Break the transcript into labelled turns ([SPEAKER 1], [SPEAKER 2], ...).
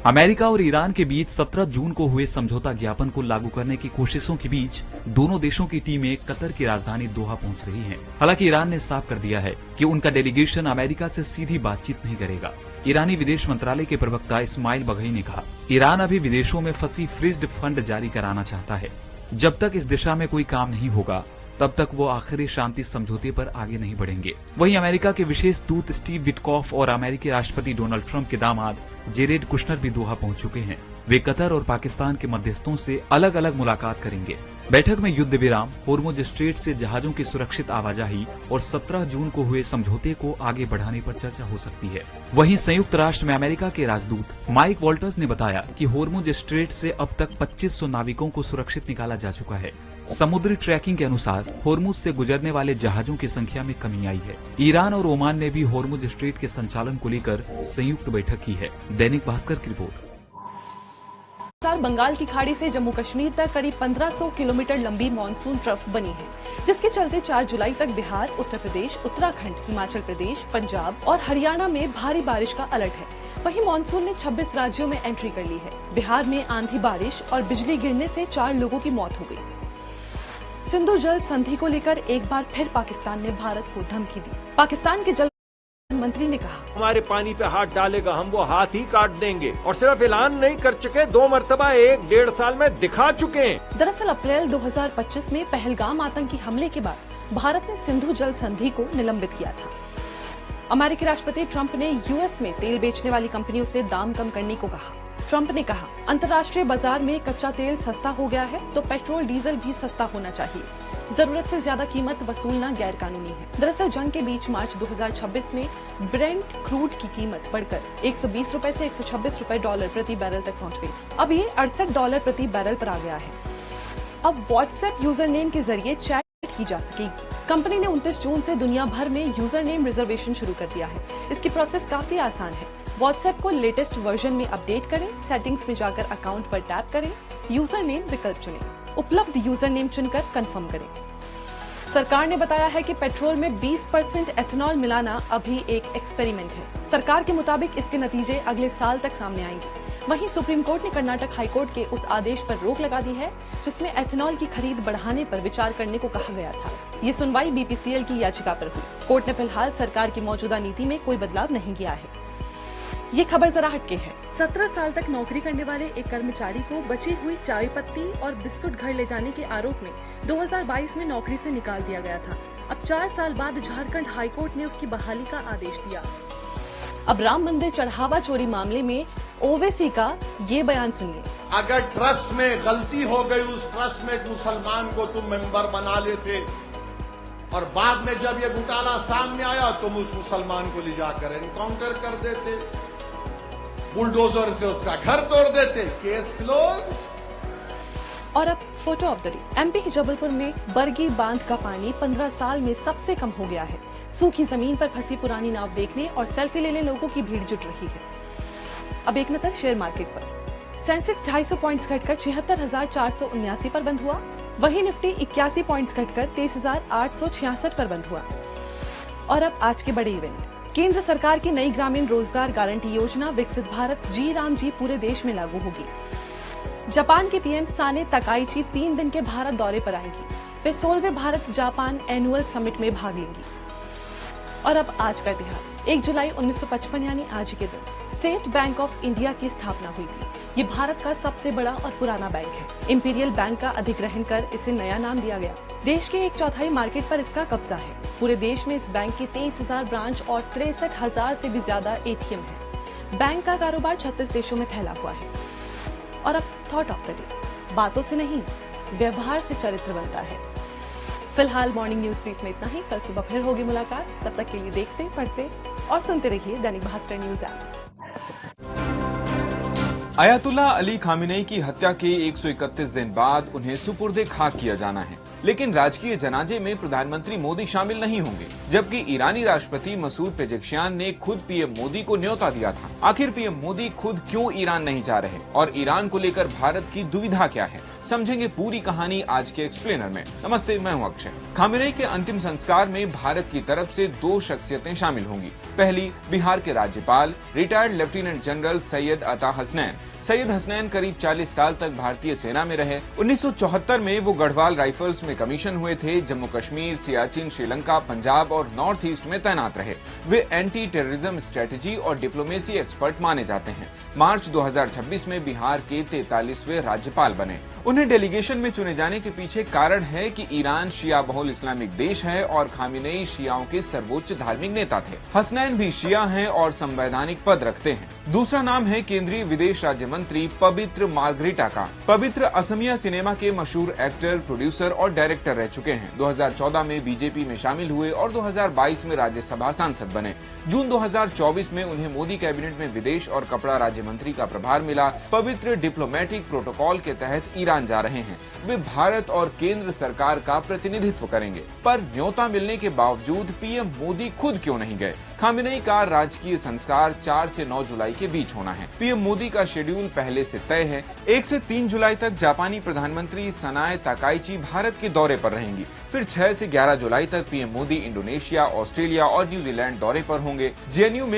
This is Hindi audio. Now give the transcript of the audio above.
[SPEAKER 1] अमेरिका और ईरान के बीच 17 जून को हुए समझौता ज्ञापन को लागू करने की कोशिशों के बीच दोनों देशों की टीमें कतर की राजधानी दोहा पहुंच रही हैं। हालांकि ईरान ने साफ कर दिया है कि उनका डेलीगेशन अमेरिका से सीधी बातचीत नहीं करेगा। ईरानी विदेश मंत्रालय के प्रवक्ता इस्माइल बघई ने कहा, ईरान अभी विदेशों में फंसी फ्रीज्ड फंड जारी कराना चाहता है। जब तक इस दिशा में कोई काम नहीं होगा तब तक वो आखिरी शांति समझौते पर आगे नहीं बढ़ेंगे। वहीं अमेरिका के विशेष दूत स्टीव विटकॉफ और अमेरिकी राष्ट्रपति डोनाल्ड ट्रंप के दामाद जेरेड कुशनर भी दोहा पहुंच चुके हैं। वे कतर और पाकिस्तान के मध्यस्थों से अलग अलग मुलाकात करेंगे। बैठक में युद्ध विराम, होर्मुज स्ट्रेट से जहाजों की सुरक्षित आवाजाही और 17 जून को हुए समझौते को आगे बढ़ाने पर चर्चा हो सकती है। वहीं संयुक्त राष्ट्र में अमेरिका के राजदूत माइक वॉल्टर्स ने बताया कि होर्मुज स्ट्रेट से अब तक 2500 नाविकों को सुरक्षित निकाला जा चुका है। समुद्री ट्रैकिंग के अनुसार होर्मुज से गुजरने वाले जहाजों की संख्या में कमी आई है। ईरान और ओमान ने भी होर्मुज स्ट्रेट के संचालन को लेकर संयुक्त बैठक की है। दैनिक भास्कर की रिपोर्ट।
[SPEAKER 2] बंगाल की खाड़ी से जम्मू कश्मीर तक करीब 1500 किलोमीटर लंबी मानसून ट्रफ बनी है, जिसके चलते 4 जुलाई तक बिहार, उत्तर प्रदेश, उत्तराखंड, हिमाचल प्रदेश, पंजाब और हरियाणा में भारी बारिश का अलर्ट है। वहीं मानसून ने 26 राज्यों में एंट्री कर ली है। बिहार में आंधी बारिश और बिजली गिरने से 4 लोगों की मौत हो गई। सिंधु जल संधि को लेकर एक बार फिर पाकिस्तान ने भारत को धमकी दी। पाकिस्तान के जल मंत्री ने कहा,
[SPEAKER 3] हमारे पानी पे हाथ डालेगा हम वो हाथ ही काट देंगे। और सिर्फ ऐलान नहीं कर चुके, 2 मरतबा 1-1.5 साल में दिखा चुके हैं।
[SPEAKER 2] दरअसल अप्रैल 2025 में पहलगाम आतंकी हमले के बाद भारत ने सिंधु जल संधि को निलंबित किया था। अमेरिकी राष्ट्रपति ट्रंप ने यूएस में तेल बेचने वाली कंपनियों से दाम कम करने को कहा। ट्रंप ने कहा, अंतर्राष्ट्रीय बाजार में कच्चा तेल सस्ता हो गया है तो पेट्रोल डीजल भी सस्ता होना चाहिए। जरूरत से ज्यादा कीमत वसूलना गैर कानूनी है। दरअसल जंग के बीच मार्च 2026 में ब्रेंट क्रूड की कीमत बढ़कर 120 रुपए से 126 रुपए डॉलर प्रति बैरल तक पहुंच गई। अब ये $68 प्रति बैरल पर आ गया है। अब व्हाट्सएप यूजर नेम के जरिए चैट की जा सकेगी। कंपनी ने 29 जून से दुनिया भर में यूजर नेम रिजर्वेशन शुरू कर दिया है। इसकी प्रोसेस काफी आसान है। व्हाट्सएप को लेटेस्ट वर्जन में अपडेट करें, सेटिंग्स में जाकर अकाउंट पर टैप करें, यूजर नेम विकल्प चुनें, उपलब्ध यूजर नेम चुनकर कंफर्म करें। सरकार ने बताया है कि पेट्रोल में 20% एथेनॉल मिलाना अभी एक एक्सपेरिमेंट है। सरकार के मुताबिक इसके नतीजे अगले साल तक सामने आएंगे। वहीं सुप्रीम कोर्ट ने कर्नाटक हाई कोर्ट के उस आदेश पर रोक लगा दी है जिसमें एथेनॉल की खरीद बढ़ाने पर विचार करने को कहा गया था। ये सुनवाई बीपीसीएल की याचिका पर हुई। कोर्ट ने फिलहाल सरकार की मौजूदा नीति में कोई बदलाव नहीं किया है। ये खबर जरा हटके है। 17 साल तक नौकरी करने वाले एक कर्मचारी को बची हुई चाय पत्ती और बिस्कुट घर ले जाने के आरोप में 2022 में नौकरी से निकाल दिया गया था। अब 4 साल बाद झारखंड हाईकोर्ट ने उसकी बहाली का आदेश दिया। अब राम मंदिर चढ़ावा चोरी मामले में ओवैसी का ये बयान सुनिए।
[SPEAKER 4] अगर ट्रस्ट में गलती हो गई, उस ट्रस्ट में एक मुसलमान को तुम मेंबर बना लेते और बाद में जब ये घोटाला सामने आया तुम उस मुसलमान को ले जाकर एनकाउंटर कर देते, बुलडोजर से उसका घर तोड़ देते, केस क्लोज।
[SPEAKER 2] और अब photo of the day. MP के जबलपुर में बरगी बांध का पानी 15 साल में सबसे कम हो गया है। सूखी जमीन पर फंसी पुरानी नाव देखने और सेल्फी लेने लोगों की भीड़ जुट रही है। अब एक नजर शेयर मार्केट पर। सेंसेक्स 250 पॉइंट्स घटकर 76,479 पर बंद हुआ। वहीं निफ्टी 81 पॉइंट्स घटकर 23,866 पर बंद हुआ। और अब आज के बड़े इवेंट। केंद्र सरकार की नई ग्रामीण रोजगार गारंटी योजना विकसित भारत जी राम जी पूरे देश में लागू होगी। जापान के पीएम साने तकाइची 3 दिन के भारत दौरे पर आएंगी। वे 16वें भारत जापान एनुअल समिट में भाग लेंगी। और अब आज का इतिहास। 1 जुलाई 1955 यानी आज के दिन स्टेट बैंक ऑफ इंडिया की स्थापना हुई थी। ये भारत का सबसे बड़ा और पुराना बैंक है। इंपीरियल बैंक का अधिग्रहण कर इसे नया नाम दिया गया। देश के 1/4 मार्केट पर इसका कब्जा है। पूरे देश में इस बैंक के 23,000 ब्रांच और 63,000 से भी ज्यादा एटीएम है। बैंक का कारोबार 36 देशों में फैला हुआ है। और अब थॉट ऑफ द डे। बातों से नहीं, व्यवहार से चरित्र बनता है। फिलहाल मॉर्निंग न्यूज ब्रीफ में इतना ही। कल सुबह फिर होगी मुलाकात। तब तक के लिए देखते, पढ़ते और सुनते रहिए Dainik Bhaskar news app.
[SPEAKER 5] Ayatollah Ali Khamenei की हत्या के 131 दिन बाद उन्हें सुपुर्दे खाक किया जाना है, लेकिन राजकीय जनाजे में प्रधानमंत्री मोदी शामिल नहीं होंगे, जबकि ईरानी राष्ट्रपति मसूद पेजेश्कियान ने खुद पीएम मोदी को न्योता दिया था। आखिर पीएम मोदी खुद क्यों ईरान नहीं जा रहे और ईरान को लेकर भारत की दुविधा क्या है? समझेंगे पूरी कहानी आज के एक्सप्लेनर में। नमस्ते, मैं हूं अक्षय। खामेनेई के अंतिम संस्कार में भारत की तरफ से 2 शख्सियतें शामिल होंगी। पहली, बिहार के राज्यपाल रिटायर्ड लेफ्टिनेंट जनरल सैयद अता हसनैन। सैयद हसनैन करीब 40 साल तक भारतीय सेना में रहे। 1974 में वो गढ़वाल राइफल्स में कमीशन हुए थे। जम्मू कश्मीर, सियाचिन, श्रीलंका, पंजाब और नॉर्थ ईस्ट में तैनात रहे। वे एंटी टेररिज्म स्ट्रेटेजी और डिप्लोमेसी एक्सपर्ट माने जाते हैं। मार्च 2026 में बिहार के 43वें राज्यपाल बने। उन्हें डेलीगेशन में चुने जाने के पीछे कारण है कि ईरान शिया बहुल इस्लामिक देश है और खामेनेई शियाओं के सर्वोच्च धार्मिक नेता थे। हसनैन भी शिया हैं और संवैधानिक पद रखते हैं। दूसरा नाम है केंद्रीय विदेश राज्य मंत्री पवित्र मार्गरीटा का। पवित्र असमिया सिनेमा के मशहूर एक्टर, प्रोड्यूसर और डायरेक्टर रह चुके हैं। 2014 में बीजेपी में शामिल हुए और 2022 में राज्यसभा सांसद बने। जून 2024 में उन्हें मोदी कैबिनेट में विदेश और कपड़ा राज्य मंत्री का प्रभार मिला। पवित्र डिप्लोमेटिक प्रोटोकॉल के तहत ईरान जा रहे हैं। वे भारत और केंद्र सरकार का प्रतिनिधित्व करेंगे, पर न्योता मिलने के बावजूद पीएम मोदी खुद क्यों नहीं गए? खामेनेई का राजकीय संस्कार 4 से 9 जुलाई के बीच होना है। पीएम मोदी का शेड्यूल पहले से तय है। 1 से 3 जुलाई तक जापानी प्रधानमंत्री सनाए ताकाइची भारत के दौरे पर रहेंगी। फिर 6 से 11 जुलाई तक पीएम मोदी इंडोनेशिया, ऑस्ट्रेलिया और न्यूजीलैंड दौरे पर होंगे। जेएनयू में